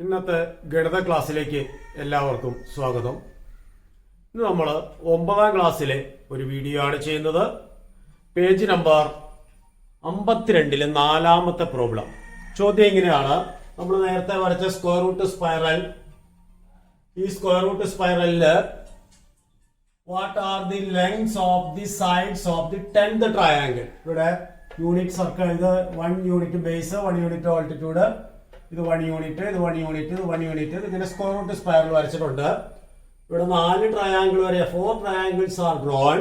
ഇന്നത്തെ ഗണിത ക്ലാസ്സിലേക്ക് എല്ലാവർക്കും സ്വാഗതം. ഇന്ന് നമ്മൾ 9ാം ക്ലാസ്സിലെ ഒരു വീഡിയോ ആണ് ചെയ്യുന്നത്. പേജ് നമ്പർ 52-ലെ 4ാമത്തെ പ്രോബ്ലം. ചോദ്യം ഇങ്ങനെയാണ്: നമ്മൾ നേരത്തെ വരച്ച സ്ക്വയർ റൂട്ട് സ്പൈറൽ, ഈ സ്ക്വയർ റൂട്ട് സ്പൈറലില് what are the lengths of the sides of the 10th triangle. ഇവിടെ യൂണിറ്റ് സർക്കിൾ, ഇത് 1 യൂണിറ്റ് ബേസ്, 1 യൂണിറ്റ് ഓൾട്ടിറ്റ്യൂഡ്, ഇത് 1 യൂണിറ്റ്, ഇത് 1 യൂണിറ്റ്, ഇത് 1 യൂണിറ്റ്. ഇതിങ്ങനെ സ്ക്വയർ റൂട്ട് സ്പൈറൽ വരച്ചിട്ടുണ്ട്. ഇവിടെ 4 ട്രയാങ്കിൾ വരെ, 4 triangles are drawn.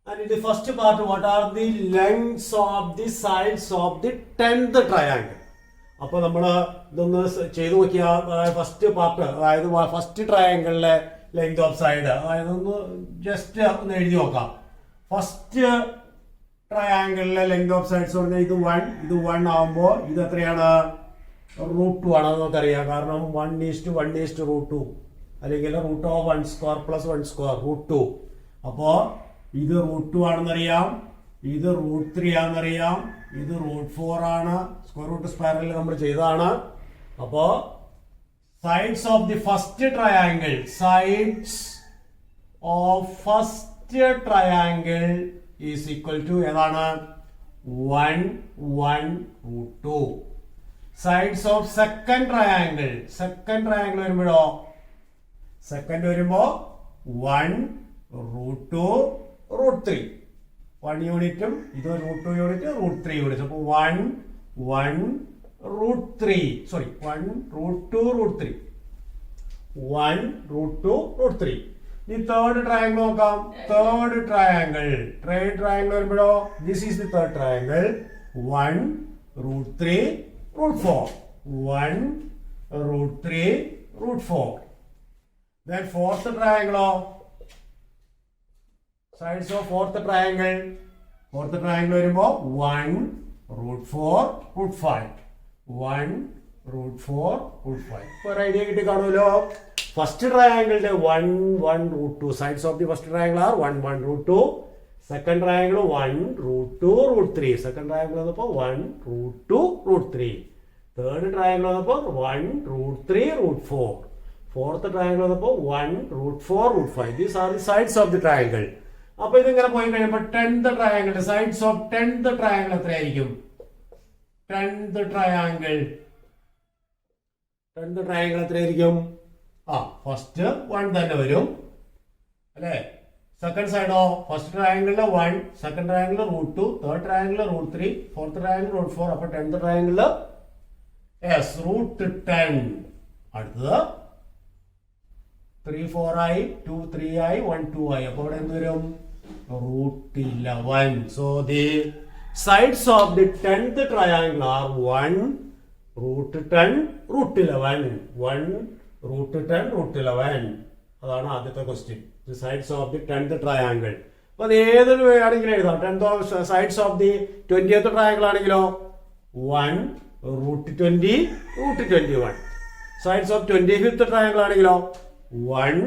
And in the first part, what are the lengths of the sides of the 10th triangle? അപ്പൊ നമ്മള് ഇതൊന്ന് ചെയ്തു നോക്കിയ ഫസ്റ്റ് പാർട്ട്, അതായത് ഫസ്റ്റ് ട്രയാങ്കിളിലെ ലെങ്ത് ഓഫ് സൈഡ്, അതായത് ഒന്ന് ജസ്റ്റ് ഒന്ന് എഴുതി നോക്കാം. ഫസ്റ്റ് ട്രയാങ്കിളിലെ ലെങ്ത് ഓഫ് സൈഡ്സ് പറഞ്ഞാൽ ഇത് 1 ആവുമ്പോ ഇത് എത്രയാണ്? √2 ആണ്. നമുക്കറിയാം, കാരണം 1:1:√2 അല്ലെങ്കിൽ √(1² + 1²) √2. അപ്പോ ഇത് √2 ആണെന്നറിയാം, ഇത് √3 ആണെന്നറിയാം, ഇത് √4 ആണ്. സ്ക്വയർ റൂട്ട് സ്പൈറലിൽ നമ്മൾ ചെയ്തതാണ്. അപ്പോ sides of the first triangle, sides of first triangle is equal to ഏതാണ്? 1 1 √2. Sides of second triangle, second triangle വരുമ്പോഴോ, സെക്കൻഡ് വരുമ്പോ 1 √2 √3. 1 യൂണിറ്റും ഇത് √2 യൂണിറ്റ്, √3 യൂണിറ്റ്. അപ്പൊ 1 1 √3, സോറി 1 √2 √3, 1 √2 √3. ഈ തേർഡ് ട്രയാങ്കിൾ നോക്കാം. തേർഡ് ട്രയാങ്കിൾ വരുമ്പോഴോ, this is the third triangle. 1 √3 √4, 1 √3 √4. Then fourth triangle, sides of fourth triangle വരുമ്പോ 1 √4 √5, 1 √4 √5. ഒരു ഐഡിയ കിട്ടി കാണുമല്ലോ. ഫസ്റ്റ് ട്രയാങ്കിളിന്റെ 1 1 √2, sides of the first triangle are 1 1 √2. Second triangle 1 √2 √3. Second triangle വന്നപ്പോ 1 √2 √3. തേർഡ് ട്രയാങ്കിൾ വന്നപ്പോ 1 √3 √4. ഫോർത്ത് ട്രയാങ്കിൾ വന്നപ്പോ 1 √4 √5. These are the sides of the triangle. അപ്പൊ ഇതിങ്ങനെ പോയി കഴിയുമ്പോൾ 10th triangle, sides of 10th triangle എത്രയായിരിക്കും? 10th ട്രയാങ്കിൾ എത്രയായിരിക്കും? ഫസ്റ്റ് 1 തന്നെ വരും അല്ലെ. സെക്കൻഡ് സൈഡോ, ഫസ്റ്റ് ട്രയാങ്കിളില് 1, second triangle √2, third triangle √3, fourth triangle √4. അപ്പൊ 10th ട്രയാങ്കിളില് √10. അടുത്തത് 3 4 ആയി, 2 3 ആയി, 1 2 ആയി. അപ്പൊ അവിടെ എന്ത് വരും? √11. So the sides of the 10th triangle are 1 √10 √11, 1 √10 √11. അതാണ് ആദ്യത്തെ question. The sides of the 10th triangle. അപ്പൊ അത് ഏതൊരു വേണമെങ്കിലും എഴുതാം. Sides of the 20th triangle ആണെങ്കിലോ 1 √20 √21. സൈഡ്സ് ഓഫ് 25th ട്രയാങ്കിൾ ആണെങ്കിലോ 1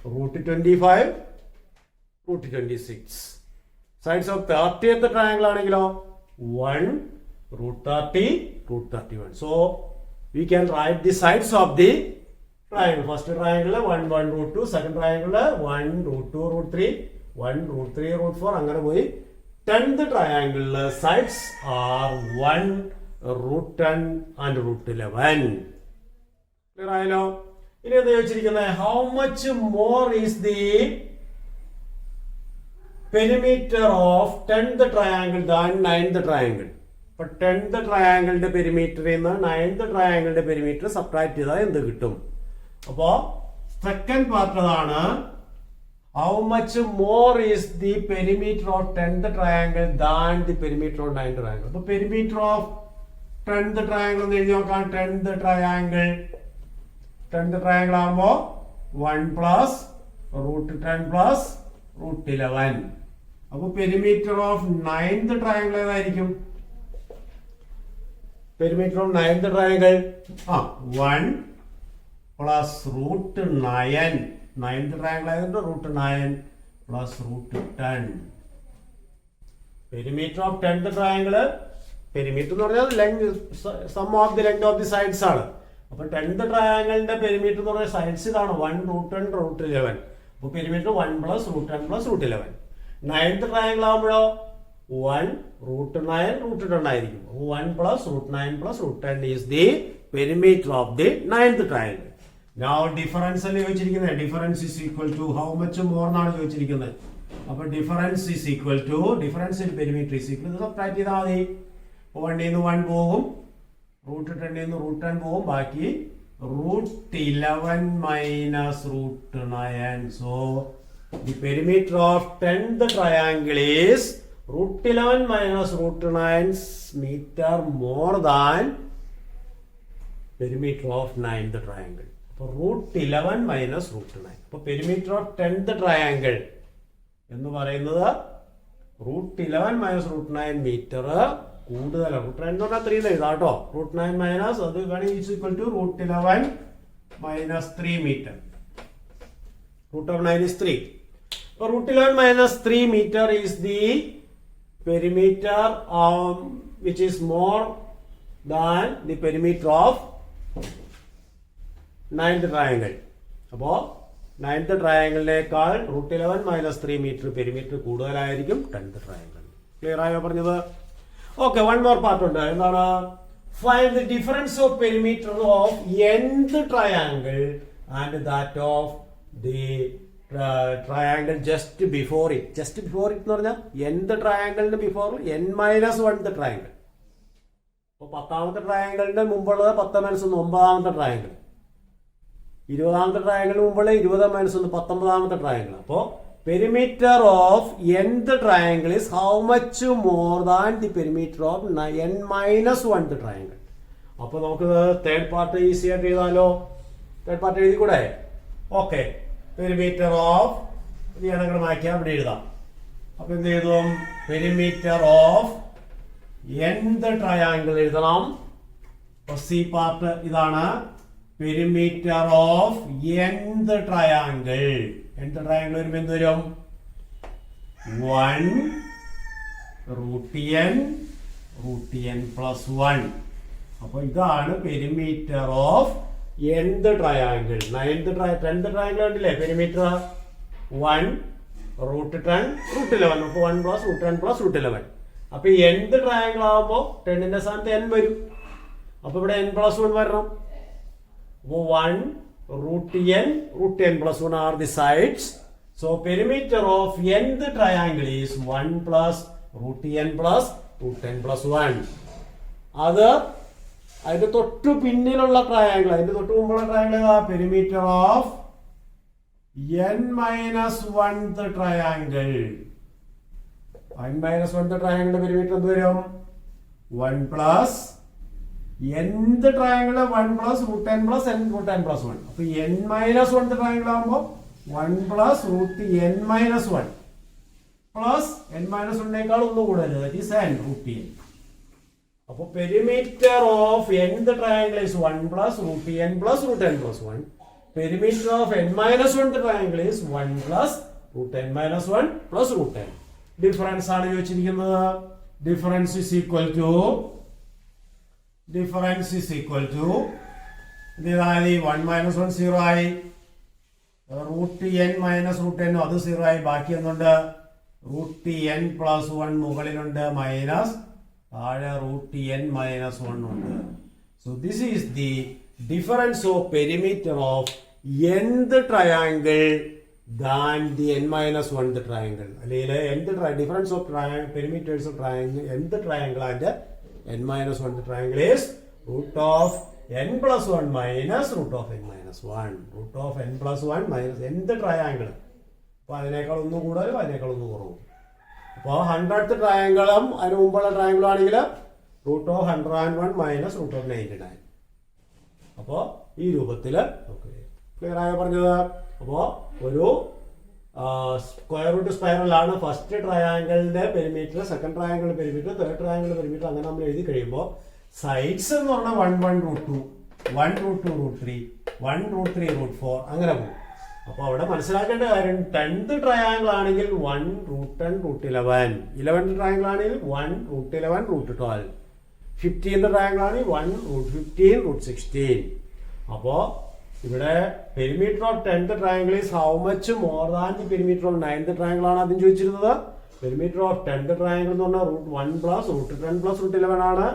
√25 √26. സൈഡ്സ് ഓഫ് 30th ട്രയാങ്കിൾ ആണെങ്കിലോ 1 √30 √31. So we can write the sides of the triangle. First triangle 1 1 √2, second triangle 1 √2 √3, 1 √3 √4. അങ്ങനെ പോയി 10th triangle sides are 1 √10 and √11. Clear ആയല്ലോ? ഇനി എന്താ ചോദിച്ചിരിക്കുന്നത്? How much more is the perimeter of 10th triangle than 9th triangle. അപ്പൊ 10th ട്രയാങ്കിളിന്റെ പെരിമീറ്ററിൽ നിന്ന് 9th ട്രയാങ്കിളിന്റെ പെരിമീറ്റർ സബ്ട്രാക്ട് ചെയ്താൽ എന്ത് കിട്ടും? അപ്പോ സെക്കൻഡ് പാർട്ട് അതാണ്. How much more is the perimeter of 10th triangle than the perimeter of 9th triangle. അപ്പൊ പെരിമീറ്റർ ഓഫ് 10th ട്രയാങ്കിൾ എന്ന് എഴുതി നോക്കാം. 10th ട്രയാങ്കിൾ ആകുമ്പോ 1 + √10 + √11. അപ്പൊ പെരിമീറ്റർ ഓഫ് 9th ട്രയാങ്കിൾ ഏതായിരിക്കും? Perimeter of 9th triangle 1 + √9. 9th triangle ആയതുകൊണ്ട് √9 + √10. Perimeter of 10th triangle, perimeter എന്ന് പറഞ്ഞാൽ length, sum of the length of the sides ആണ്. അപ്പൊ 10th ട്രയാങ്കിളിന്റെ പെരിമീറ്റർ എന്ന് പറയുന്ന സൈഡ്സ് ഇതാണ് 1 √10 √11. അപ്പൊ പെരിമീറ്റർ 1 + √10 + √11. 9th ട്രയാങ്കിൾ ആകുമ്പോഴോ 1 √9 √10 ആയിരിക്കും. 1 + √9 + √10 is the perimeter of the 9th triangle. Now difference അല്ലേ ചോദിച്ചിരിക്കുന്നത്. Difference is equal to how much more എന്നാണ് ചോദിച്ചിരിക്കുന്നത്. അപ്പൊ difference is equal to difference in perimeter is equal to subtract ചെയ്താൽ മതി. 1 ൽ നിന്ന് 1 പോകും, √10 ൽ നിന്ന് √10 പോകും, ബാക്കി √11 minus √9. So the perimeter of 10th triangle is √11 minus √9 meter more than perimeter of 9th triangle. So √11 minus √9. So perimeter of 10th triangle എന്ന് പറയുന്നത് √11 minus √9 മീറ്റർ കൂടുതലാണ്. √9 എന്ന് പറഞ്ഞാൽ 3 എഴുതാം കേട്ടോ. √9 മൈനസ് അത് വേണമെങ്കിൽ is equal to √11 minus 3 meter. √9 is 3. So √11 minus 3 meter is the perimeter which is more than the perimeter of 9th triangle. അപ്പോൾ 9th ട്രയാങ്കിളിനേക്കാൾ √11 minus 3 meter പെരിമീറ്റർ കൂടുതലായിരിക്കും 10th ട്രയാങ്കിൾ. ക്ലിയർ ആയോ പറഞ്ഞത്? ഓക്കെ, വൺ മോർ പാർട്ട് ഉണ്ട്. എന്താണ്? Find the difference of perimeter of nth triangle and that of the triangle just before it. Just before it എന്ന് പറഞ്ഞാൽ nth ട്രയാങ്കിളിന് before n-1th triangle. അപ്പോൾ 10ാമത്തെ ട്രയാങ്കിളിന്റെ മുമ്പുള്ളത് 10 - 1 9ാമത്തെ triangle. 20ാമത്തെ ട്രയാങ്കിളിന് മുമ്പുള്ള 20 - 1 19ാമത്തെ triangle. അപ്പോൾ perimeter of nth triangle is how much more than the perimeter of n-1th triangle. അപ്പൊ നമുക്ക് third part easy ആയിട്ട് എഴുതാലോ. തേർഡ് പാർട്ട് എഴുതിക്കൂടെ? ഓക്കെ, പെരിമീറ്റർ ഓഫ് ഞങ്ങൾ മാറ്റിയാൽ ഇവിടെ എഴുതാം. അപ്പൊ എന്ത് ചെയ്തു? പെരിമീറ്റർ ഓഫ് nth ട്രയാങ്കിൾ എഴുതണം. സി പാർട്ട് ഇതാണ്. Perimeter of nth triangle. nth triangle വരുമ്പോൾ എന്ത് വരും? 1 √n plus 1. അപ്പൊ ഇതാണ് perimeter of nth triangle. 10th triangle കണ്ടില്ലേ? പെരിമീറ്റർ 1 √10 √11. അപ്പൊ 1 + √10 + √11. അപ്പൊ nth ട്രയാങ്കിൾ ആകുമ്പോൾ 10ന്റെ സ്ഥാനത്ത് n വരും. അപ്പൊ ഇവിടെ n + 1 വരണം. 1 √n plus 1 are the sides. So perimeter of nth triangle is 1 plus √n plus √n plus 1. അത് അതിന്റെ തൊട്ടു പിന്നിലുള്ള ട്രയാങ്കിൾ, അതിന്റെ തൊട്ട് മുമ്പുള്ള triangle perimeter of n-1th triangle. n-1th ട്രയാങ്കിളിന്റെ പെരിമീറ്റർ എന്ത് വരും? 1 plus nth triangle 1 plus √n plus n plus 1. അപ്പൊ n-1th ട്രയാങ്കിൾ ആകുമ്പോൾ 1 plus √n-1 പ്ലസ് n-1നേക്കാൾ ഒന്ന് കൂടുതൽ, ദാറ്റ് ഈസ് n √n. അപ്പൊ perimeter of nth triangle is 1 plus √n plus √n plus 1. Perimeter of n-1th triangle is 1 plus √n-1 plus √n. Difference ആണ് ചോദിച്ചിരിക്കുന്നത്. Difference is equal to ഇതായി 1 - 1 0 ആയി, √n - √n അത് 0 ആയി. ബാക്കി ഒന്നുണ്ട്? √n plus 1 മുകളിലുണ്ട്, മൈനസ് താഴെ √n - 1 ഉണ്ട്. So this is the difference of perimeter of nth triangle than the n-1th triangle. അല്ലെങ്കിൽ difference of perimeters of triangle nth triangle and n-1th triangle is root of n plus 1 minus root of n minus 1. Root of n plus 1 minus nth triangle. അപ്പൊ അതിനേക്കാൾ ഒന്ന് കൂടുതലും അതിനേക്കാൾ ഒന്ന് കുറവും. അപ്പോൾ 100th ട്രയാങ്കിളും അതിന് മുമ്പുള്ള ട്രയാങ്കിളും ആണെങ്കിൽ root of 101 minus root of 99. അപ്പോൾ ഈ രൂപത്തിൽ ക്ലിയർ ആയോ പറഞ്ഞത്? അപ്പോൾ ഒരു സ്ക്വയർ റൂട്ട് സ്പൈറലാണ്. ഫസ്റ്റ് ട്രയാങ്കിളിന്റെ പെരിമീറ്റർ, സെക്കൻഡ് ട്രയാങ്കിളിന്റെ പെരിമീറ്റർ, തേർഡ് ട്രയാങ്കിളിന്റെ പെരിമീറ്റർ, അങ്ങനെ നമ്മൾ എഴുതി കഴിയുമ്പോൾ സൈഡ്സ് എന്ന് പറഞ്ഞാൽ 1 1 √2 1 √2 √3 1 √3 √4 അങ്ങനെ പോകും. അപ്പോൾ അവിടെ മനസ്സിലാക്കേണ്ട കാര്യം 10th ട്രയാങ്കിൾ ആണെങ്കിൽ 1 √10 √11, 11th ട്രയാങ്കിൾ ആണെങ്കിൽ 1 √11 √12, 15th ട്രയാങ്കിൾ ആണെങ്കിൽ 1 √15 √16. അപ്പോൾ ഇവിടെ perimeter of 10th triangle is how much more than the perimeter of 9th triangle ആണ് ആദ്യം ചോദിച്ചിരുന്നത്. പെരിമീറ്റർ ഓഫ് 10th ട്രയാങ്കിൾ എന്ന് പറഞ്ഞാൽ √1 പ്ലസ് √10 പ്ലസ് √11 ആണ്.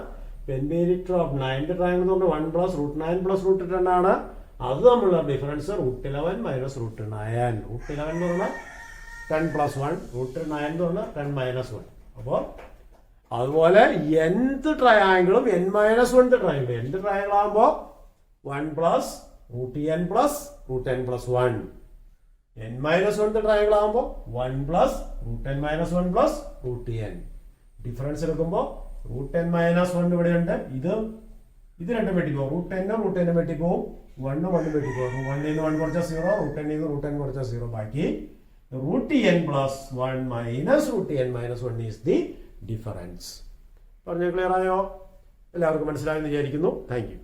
പെരിമീറ്റർ ഓഫ് 9th ട്രയാങ്കിൾ എന്ന് പറഞ്ഞാൽ 1 പ്ലസ് √9 പ്ലസ് √10 ആണ്. അത് തമ്മിലുള്ള ഡിഫറൻസ് √11 മൈനസ് √9. √11 എന്ന് പറഞ്ഞാൽ 10 പ്ലസ് 1, √9 എന്ന് പറഞ്ഞാൽ 10 മൈനസ് 1. അപ്പോൾ അതുപോലെ nth ട്രയാങ്കിളും n-1th triangle. nth triangle ആകുമ്പോൾ 1 plus √n plus √n plus 1. n-1th triangle ആകുമ്പോൾ 1 plus √n minus 1 plus √n. Difference എടുക്കുമ്പോൾ √n മൈനസ് 1 ഇവിടെ ഉണ്ട്. ഇത് രണ്ടും വെട്ടിപ്പോകും. √n വെട്ടിപ്പോകും. 1 വെട്ടിപ്പോകും. 1 ൽ നിന്ന് 1 കുറച്ച 0, √n ൽ നിന്ന് √n കുറച്ച 0. ബാക്കി √n plus 1 minus √n minus 1 is the difference. പറഞ്ഞ ക്ലിയർ ആയോ? എല്ലാവർക്കും മനസ്സിലായെന്ന് വിചാരിക്കുന്നു. Thank you.